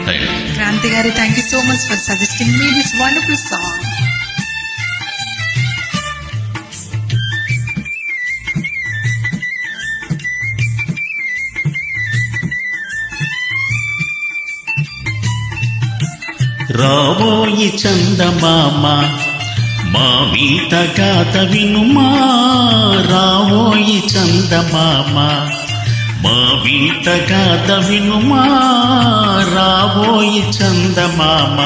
Kranti garu, thank you so much for suggesting me this wonderful song. రావోయి చందమామ మా వీత గాథ వినుమా, రావోయి చందమామ మా వీత గాథ వినుమా, రావోయి చందమామ.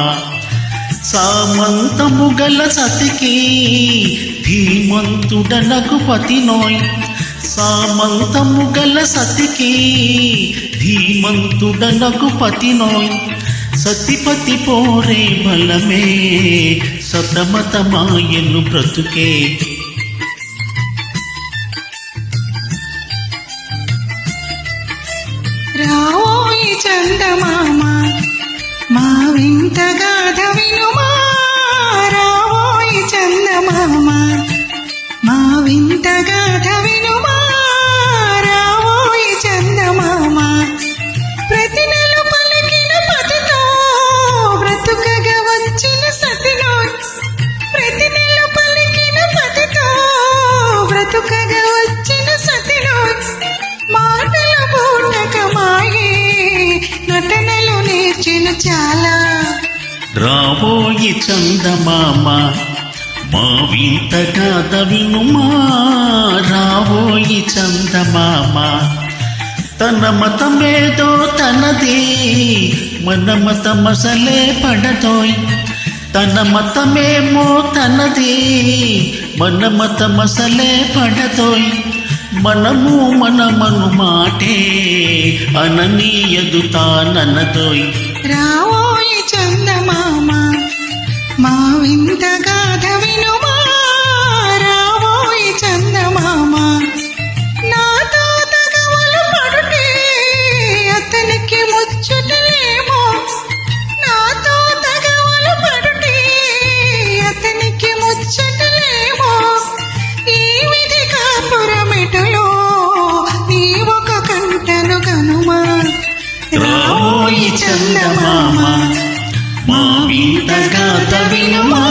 సామంతము గల సతికి ధీమంతుడనకు పతినోయ్, సామంతము గల సతికి ధీమంతుడనకు పతినోయ్. సతిపతి పోరే బలమే సతమతమాయను బ్రతుకే. రావోయి చందమామ మా వింత గాథ వినుమా, రావోయి చందమామ మా వింత గాథ వినుమా, రావోయి చందమామ. ప్రతి నెల పలికిన పతితో బ్రతుకగా వచ్చిన సతిలో, ప్రతి నెల పలికిన పతితో బ్రతుకగా వచ్చిన సతిలో. మాటల పూర్ణకమాయే నటనలు నేర్చెను చాలా. రావోయి చందమామ మా వింత గాథ వినుమా, రావోయి చందమామ. తన మతమేదో తనది మన మతమసలే పడదోయ్, తన మతమేమో తనది మన మతమసలే పడదోయ్. మనము మనమను మాటే అననీయదు తాననదోయ్. రావోయి చందమామ మా వింత గాథ వినుమా, రావోయి చందమామ. నాతో తగవలు పడుటే అతనికి ముచ్చటలేమో, నాతో తగవలు పడుటే అతనికి ముచ్చటలేమో. ఈ విధి కాపురమెటలో నీ ఒక కంటను కనుమా. రావోయి చందమామ మా వింత గాథ వినుమా,